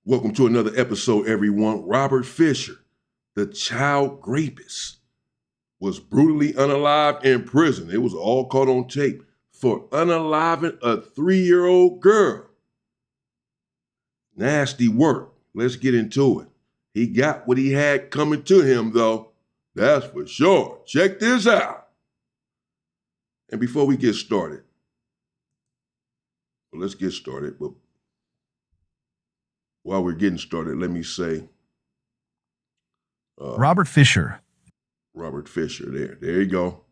Welcome to another episode, everyone. Robert Fischer, the child rapist, was brutally unalived in prison. It was all caught on tape for unaliving a 3-year-old girl. Nasty work. Let's get into it. He got what he had coming to him, though. That's for sure. Check this out. And before we get started, let's get started. But while we're getting started, let me say Robert Fischer. Robert Fischer, there you go.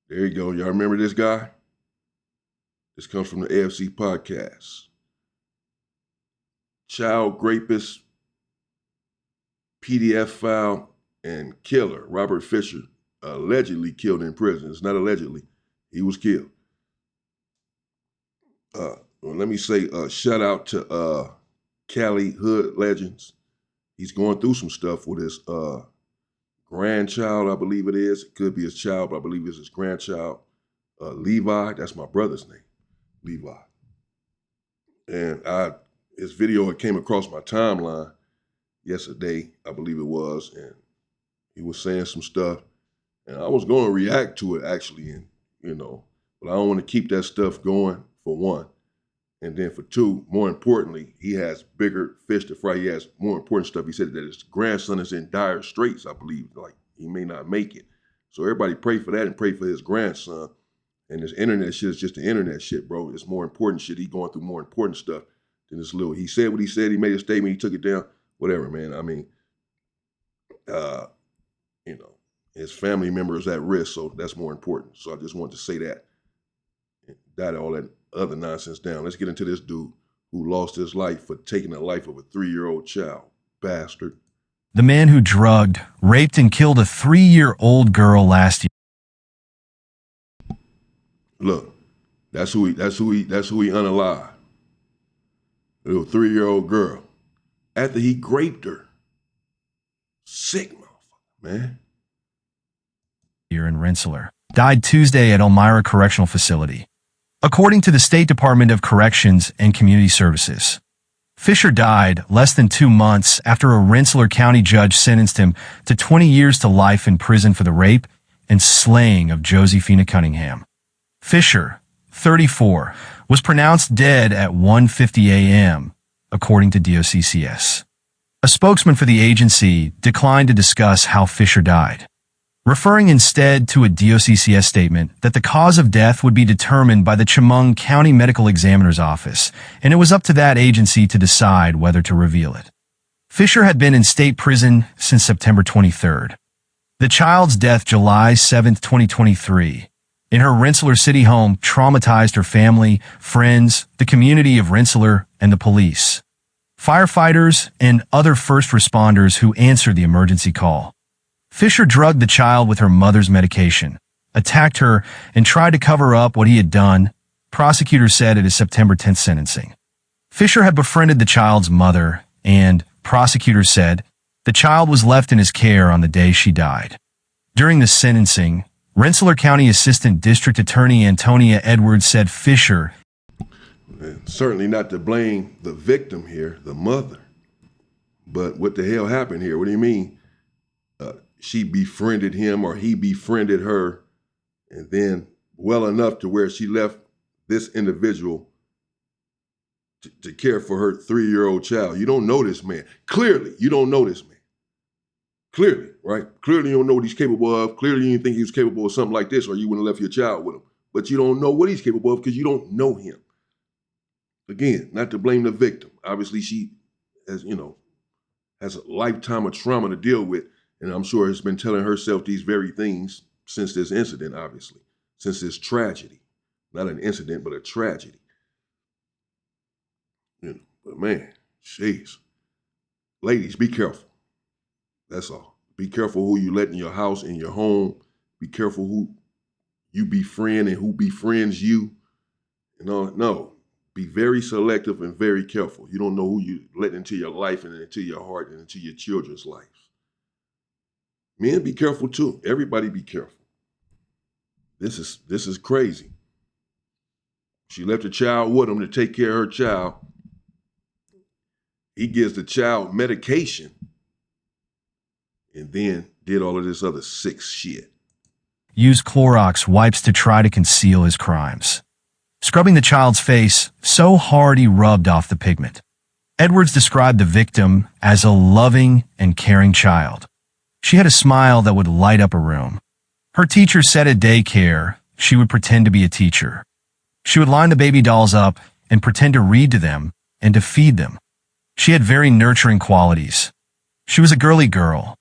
There you go. Y'all remember this guy? This comes from the AFC podcast. Child rapist, PDF file, and killer. Robert Fischer allegedly killed in prison. It's not allegedly. He was killed. Let me say shout out to Cali Hood Legends. He's going through some stuff with his grandchild, I believe it is. It could be his child, but I believe it's his grandchild. Levi, that's my brother's name, Levi. And his video came across my timeline yesterday, I believe it was, and he was saying some stuff, and I was going to react to it actually, and but I don't want to keep that stuff going, for one. And then for two, more importantly, he has bigger fish to fry. He has more important stuff. He said that his grandson is in dire straits, I believe, like he may not make it. So everybody pray for that and pray for his grandson. And this internet shit is just the internet shit, bro. It's more important shit. He going through more important stuff than this little. He said what he said. He made a statement. He took it down. Whatever, man. I mean, his family member is at risk, so that's more important. So I just wanted to say that. Died all that other nonsense down. Let's get into this dude who lost his life for taking the life of a 3-year-old child. Bastard. The man who drugged, raped, and killed a 3-year-old girl last year. Look, that's who he unalived. A little 3-year-old girl. After he raped her. Sick motherfucker, man. Here in Rensselaer. Died Tuesday at Elmira Correctional Facility, according to the State Department of Corrections and Community Services. Fischer died less than 2 months after a Rensselaer County judge sentenced him to 20 years to life in prison for the rape and slaying of Josephina Cunningham. Fischer, 34, was pronounced dead at 1:50 a.m., according to DOCCS. A spokesman for the agency declined to discuss how Fischer died, referring instead to a DOCCS statement that the cause of death would be determined by the Chomo County Medical Examiner's Office, and it was up to that agency to decide whether to reveal it. Fischer had been in state prison since September 23rd. The child's death July 7, 2023, in her Rensselaer City home traumatized her family, friends, the community of Rensselaer, and the police, firefighters, and other first responders who answered the emergency call. Fischer drugged the child with her mother's medication, attacked her, and tried to cover up what he had done, prosecutors said at his September 10th sentencing. Fischer had befriended the child's mother, and, prosecutors said, the child was left in his care on the day she died. During the sentencing, Rensselaer County Assistant District Attorney Antonia Edwards said Fischer, certainly not to blame the victim here, the mother, but what the hell happened here? What do you mean? She befriended him or he befriended her, and then well enough to where she left this individual to care for her 3-year-old child. You don't know this man. Clearly, you don't know this man. Clearly, right? Clearly you don't know what he's capable of. Clearly you didn't think he was capable of something like this, or you wouldn't have left your child with him. But you don't know what he's capable of because you don't know him. Again, not to blame the victim. Obviously she has a lifetime of trauma to deal with. And I'm sure has been telling herself these very things since this incident, obviously, since this tragedy. Not an incident, but a tragedy. But man, jeez. Ladies, be careful. That's all. Be careful who you let in your house, in your home. Be careful who you befriend and who befriends you. No. Be very selective and very careful. You don't know who you let into your life and into your heart and into your children's life. Men, be careful too. Everybody be careful. This is crazy. She left a child with him to take care of her child. He gives the child medication and then did all of this other sick shit. Used Clorox wipes to try to conceal his crimes, scrubbing the child's face so hard he rubbed off the pigment. Edwards described the victim as a loving and caring child. She had a smile that would light up a room. Her teacher said at daycare she would pretend to be a teacher. She would line the baby dolls up and pretend to read to them and to feed them. She had very nurturing qualities. She was a girly girl.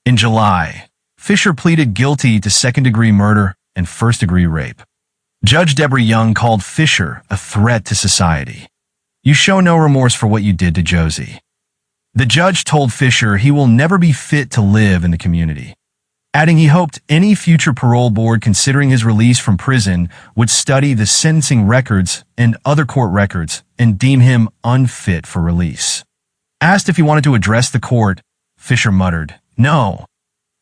In July, Fischer pleaded guilty to second-degree murder and first-degree rape. Judge Deborah Young called Fischer a threat to society. You show no remorse for what you did to Josie. The judge told Fischer he will never be fit to live in the community, adding he hoped any future parole board considering his release from prison would study the sentencing records and other court records and deem him unfit for release. Asked if he wanted to address the court, Fischer muttered, "No."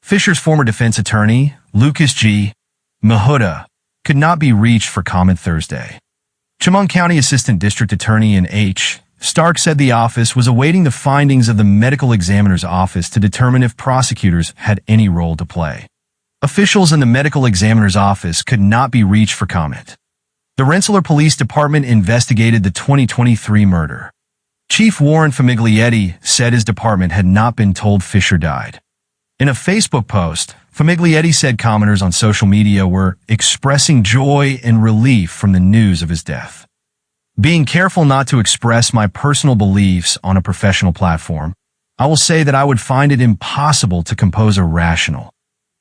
Fischer's former defense attorney, Lucas G. Mahuda, could not be reached for comment Thursday. Chemung County Assistant District Attorney in H. Stark said the office was awaiting the findings of the medical examiner's office to determine if prosecutors had any role to play. Officials in the medical examiner's office could not be reached for comment. The Rensselaer Police Department investigated the 2023 murder. Chief Warren Famiglietti said his department had not been told Fischer died. In a Facebook post, Famiglietti said commenters on social media were expressing joy and relief from the news of his death. Being careful not to express my personal beliefs on a professional platform, I will say that I would find it impossible to compose a rational,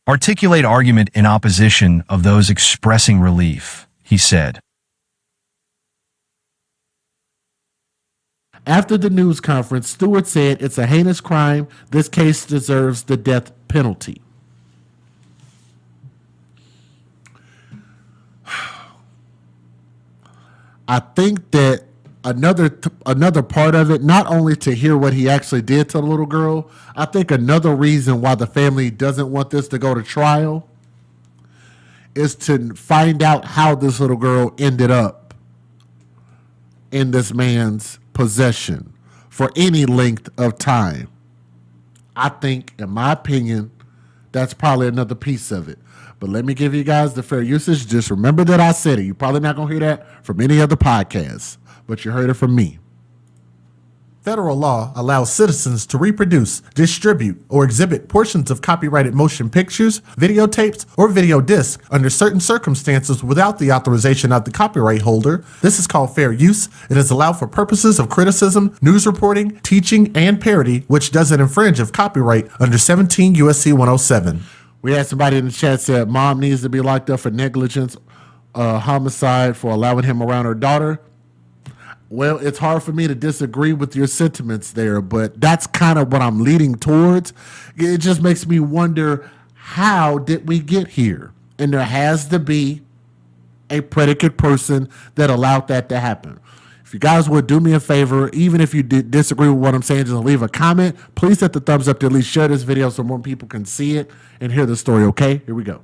articulate argument in opposition of those expressing relief, he said. After the news conference, Stewart said it's a heinous crime. This case deserves the death penalty. I think that another part of it, not only to hear what he actually did to the little girl, I think another reason why the family doesn't want this to go to trial is to find out how this little girl ended up in this man's possession for any length of time. I think, in my opinion, that's probably another piece of it. But let me give you guys the fair usage. Just remember that I said it. You're probably not going to hear that from any other podcast, but you heard it from me. Federal law allows citizens to reproduce, distribute, or exhibit portions of copyrighted motion pictures, videotapes, or video discs under certain circumstances without the authorization of the copyright holder. This is called fair use. It is allowed for purposes of criticism, news reporting, teaching, and parody, which doesn't infringe of copyright under 17 U.S.C. 107. We had somebody in the chat said mom needs to be locked up for negligence, homicide for allowing him around her daughter. Well, it's hard for me to disagree with your sentiments there, but that's kind of what I'm leading towards. It just makes me wonder, how did we get here? And there has to be a predicate person that allowed that to happen. If you guys would do me a favor, even if you disagree with what I'm saying, just leave a comment. Please hit the thumbs up to at least share this video so more people can see it and hear the story, okay? Here we go.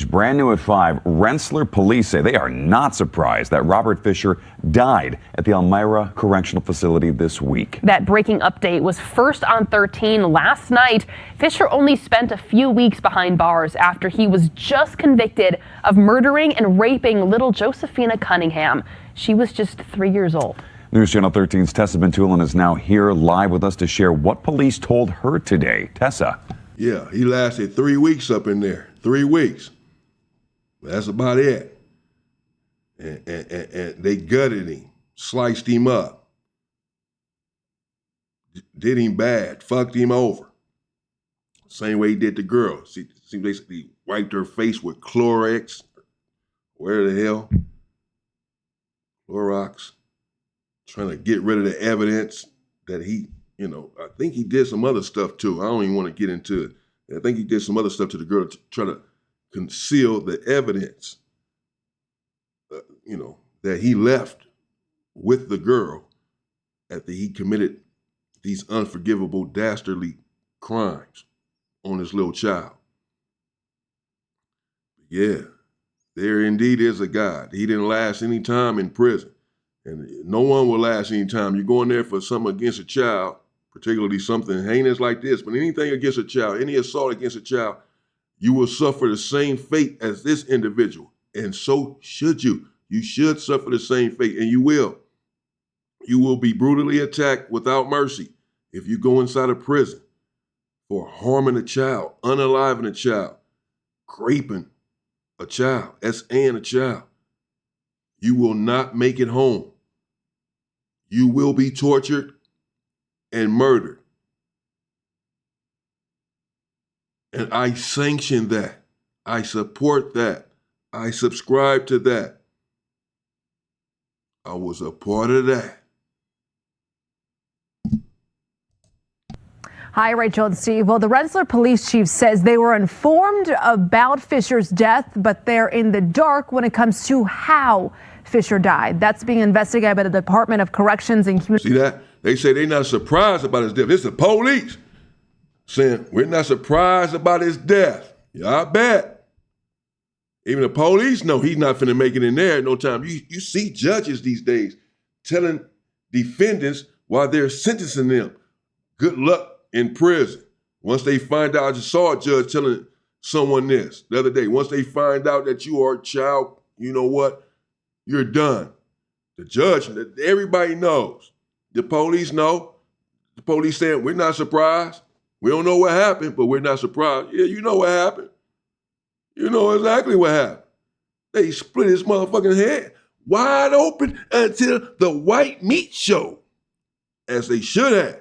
Brand new at 5, Rensselaer police say they are not surprised that Robert Fischer died at the Elmira Correctional Facility this week. That breaking update was first on 13 last night. Fischer only spent a few weeks behind bars after he was just convicted of murdering and raping little Josephina Cunningham. She was just 3 years old. News Channel 13's Tessa Bentulin is now here live with us to share what police told her today. Tessa. Yeah, he lasted 3 weeks up in there. 3 weeks. That's about it. And they gutted him, sliced him up, did him bad, fucked him over. Same way he did the girl. See, basically wiped her face with Clorox, where the hell? Clorox, trying to get rid of the evidence that he, I think he did some other stuff too. I don't even want to get into it. I think he did some other stuff to the girl to try to conceal the evidence, that he left with the girl after he committed these unforgivable, dastardly crimes on this little child. Yeah, there indeed is a God. He didn't last any time in prison. And no one will last any time. You're going there for something against a child, particularly something heinous like this, but anything against a child, any assault against a child, you will suffer the same fate as this individual. And so should you. You should suffer the same fate, and you will. You will be brutally attacked without mercy if you go inside a prison for harming a child, unaliving a child, graping a child, SAing a child. You will not make it home. You will be tortured and murdered. And I sanction that. I support that. I subscribe to that. I was a part of that. Hi, Rachel and Steve. Well, the Rensselaer police chief says they were informed about Fischer's death, but they're in the dark when it comes to how Fischer died. That's being investigated by the Department of Corrections and Community. See that? They say they're not surprised about his death. This is the police saying we're not surprised about his death. Yeah, I bet. Even the police know he's not finna make it in there at no time. You see judges these days telling defendants while they're sentencing them, good luck in prison. Once they find out, I just saw a judge telling someone this the other day. Once they find out that you are a child, you know what? You're done. The judge, everybody knows. The police know. The police saying, we're not surprised. We don't know what happened, but we're not surprised. Yeah, you know what happened. You know exactly what happened. They split his motherfucking head wide open until the white meat show, as they should have.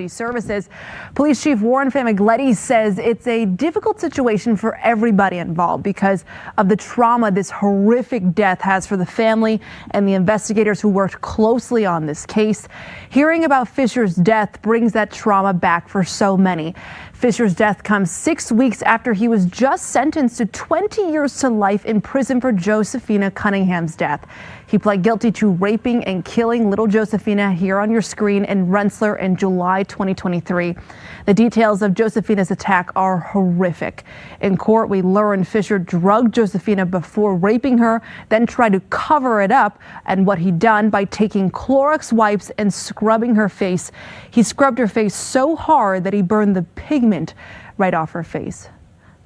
Services. Police Chief Warren Famigletti says it's a difficult situation for everybody involved because of the trauma this horrific death has for the family and the investigators who worked closely on this case. Hearing about Fischer's death brings that trauma back for so many. Fischer's death comes 6 weeks after he was just sentenced to 20 years to life in prison for Josephina Cunningham's death. He pled guilty to raping and killing little Josephina here on your screen in Rensselaer in July 2023. The details of Josephina's attack are horrific. In court, we learned Fischer drugged Josephina before raping her, then tried to cover it up, and what he'd done by taking Clorox wipes and scrubbing her face. He scrubbed her face so hard that he burned the pigment right off her face.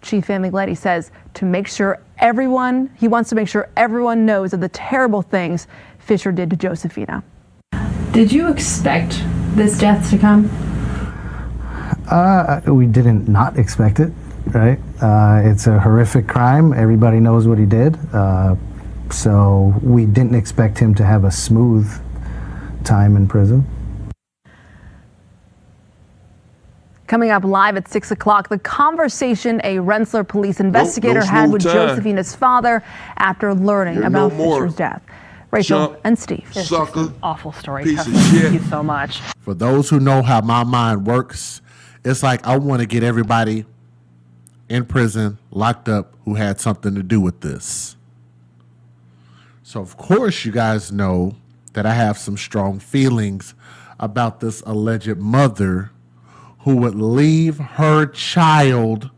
Chief Famigletti says he wants to make sure everyone knows of the terrible things Fischer did to Josephina. Did you expect this death to come? We didn't not expect it, right? It's a horrific crime. Everybody knows what he did. So we didn't expect him to have a smooth time in prison. Coming up live at 6 o'clock, the conversation a Rensselaer police investigator had with Josephina's father after learning about Fischer's death. Rachel and Steve. This is an awful story. Thank you so much. For those who know how my mind works, it's like I want to get everybody in prison, locked up, who had something to do with this. So, of course, you guys know that I have some strong feelings about this alleged mother who would leave her child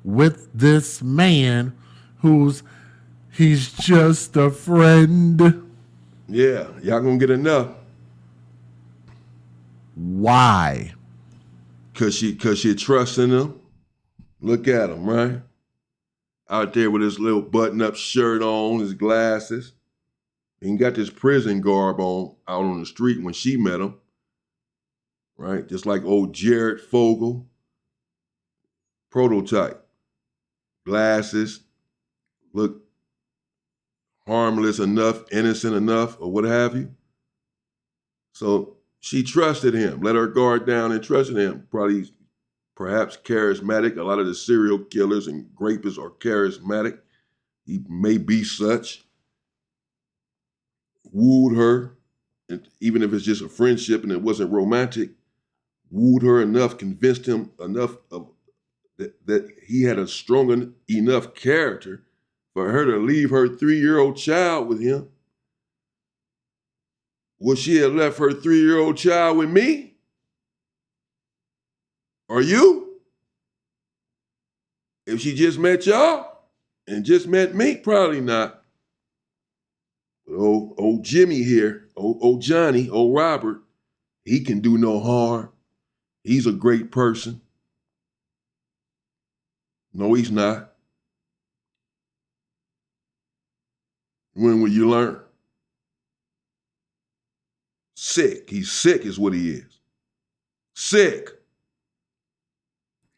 with this man he's just a friend. Yeah, y'all gonna get enough. Why? Cause she trusting him. Look at him, right? Out there with his little button-up shirt on, his glasses. He got this prison garb on out on the street when she met him. Right? Just like old Jared Fogle. Prototype. Glasses. Look harmless enough, innocent enough, or what have you. So she trusted him, let her guard down and trusted him. Perhaps charismatic. A lot of the serial killers and rapists are charismatic. He may be such. Wooed her, even if it's just a friendship and it wasn't romantic. Wooed her enough, convinced him enough that he had a strong enough character for her to leave her 3-year-old child with him. Would she have left her 3-year-old child with me? Or you? If she just met y'all and just met me, probably not. But old old Jimmy here, old Johnny, old Robert, he can do no harm. He's a great person. No, he's not. When will you learn? Sick. He's sick is what he is. Sick.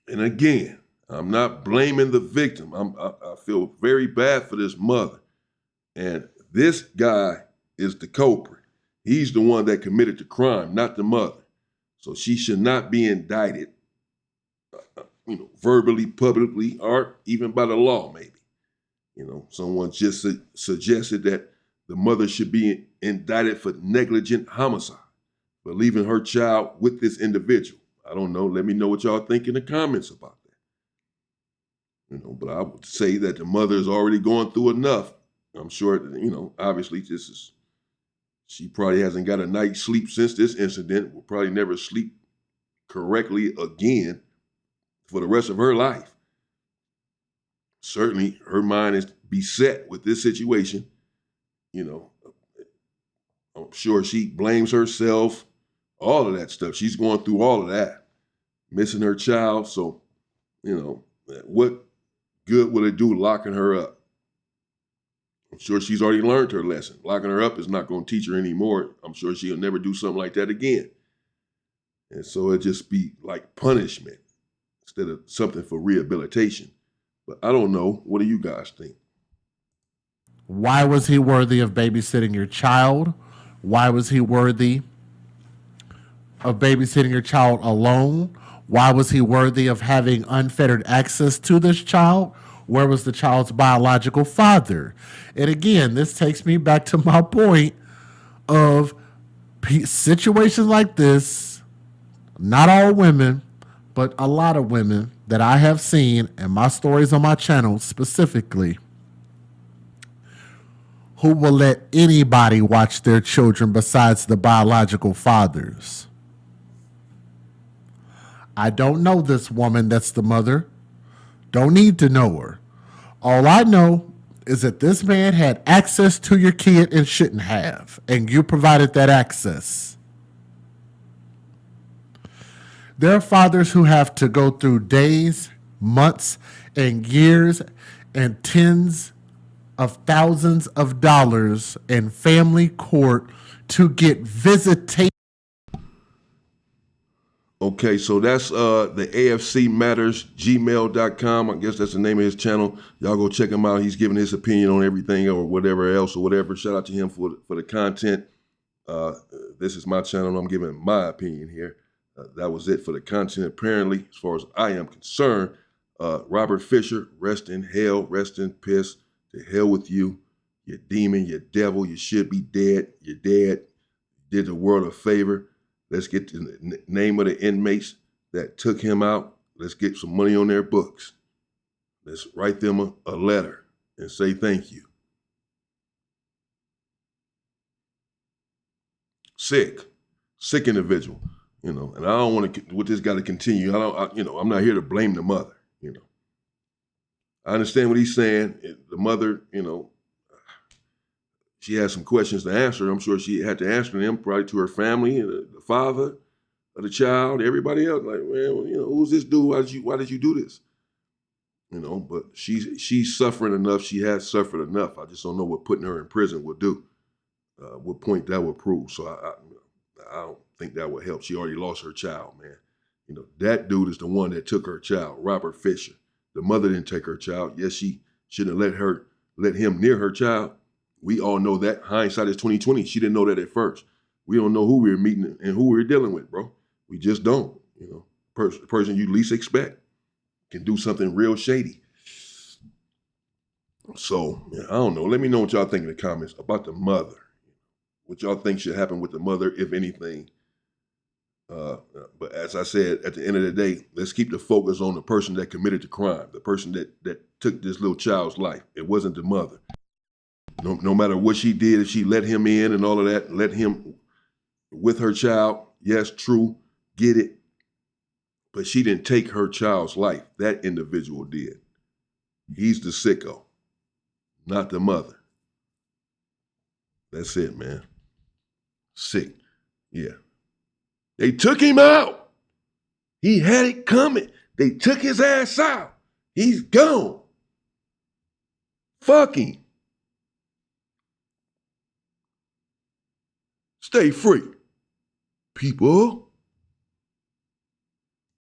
And again, I'm not blaming the victim. I feel very bad for this mother. And this guy is the culprit. He's the one that committed the crime, not the mother. So she should not be indicted, verbally, publicly, or even by the law, maybe. Someone just suggested that the mother should be indicted for negligent homicide, for leaving her child with this individual. I don't know. Let me know what y'all think in the comments about that. But I would say that the mother is already going through enough. I'm sure, obviously she probably hasn't got a night's sleep since this incident, will probably never sleep correctly again for the rest of her life. Certainly her mind is beset with this situation. I'm sure she blames herself, all of that stuff. She's going through all of that, missing her child. So, what good will it do locking her up? I'm sure she's already learned her lesson. Locking her up is not going to teach her anymore. I'm sure she'll never do something like that again. And so it'll just be like punishment instead of something for rehabilitation. But I don't know. What do you guys think? Why was he worthy of babysitting your child? Why was he worthy of babysitting your child alone? Why was he worthy of having unfettered access to this child? Where was the child's biological father? And again, this takes me back to my point of situations like this, not all women, but a lot of women that I have seen in my stories on my channel specifically, who will let anybody watch their children besides the biological fathers. I don't know this woman that's the mother. Don't need to know her. All I know is that this man had access to your kid and shouldn't have, and you provided that access. There are fathers who have to go through days, months, and years and tens of thousands of dollars in family court to get visitation. Okay, so that's the AFC Matters gmail.com. I guess that's the name of his channel. Y'all go check him out. He's giving his opinion on everything or whatever else or whatever. Shout out to him for the content. This is my channel. I'm giving my opinion here. That was it for the content. Apparently, as far as I am concerned, Robert Fischer, rest in hell, rest in piss. To hell with you, you demon, you devil. You should be dead. You're dead. Did the world a favor. Let's get to the name of the inmates that took him out. Let's get some money on their books. Let's write them a letter and say thank you. Sick individual, and I don't want this guy to continue. I'm not here to blame the mother, I understand what he's saying. The mother, she has some questions to answer. I'm sure she had to answer them, probably to her family, the father of the child, everybody else. Like, well, who's this dude? Why did you do this? But she's suffering enough. She has suffered enough. I just don't know what putting her in prison would do, what point that would prove. So I don't think that would help. She already lost her child, man. That dude is the one that took her child, Robert Fischer. The mother didn't take her child. Yes, she shouldn't have let him near her child. We all know that. Hindsight is 2020. She didn't know that at first. We don't know who we were meeting and who we were dealing with, bro. We just don't. Person you least expect can do something real shady. So, I don't know. Let me know what y'all think in the comments about the mother. What y'all think should happen with the mother, if anything. But as I said, at the end of the day, let's keep the focus on the person that committed the crime, the person that took this little child's life. It wasn't the mother. No matter what she did, if she let him in and all of that, let him with her child, yes, true, get it. But she didn't take her child's life. That individual did. He's the sicko, not the mother. That's it, man. Sick. Yeah. They took him out. He had it coming. They took his ass out. He's gone. Fuck him. Stay free, people.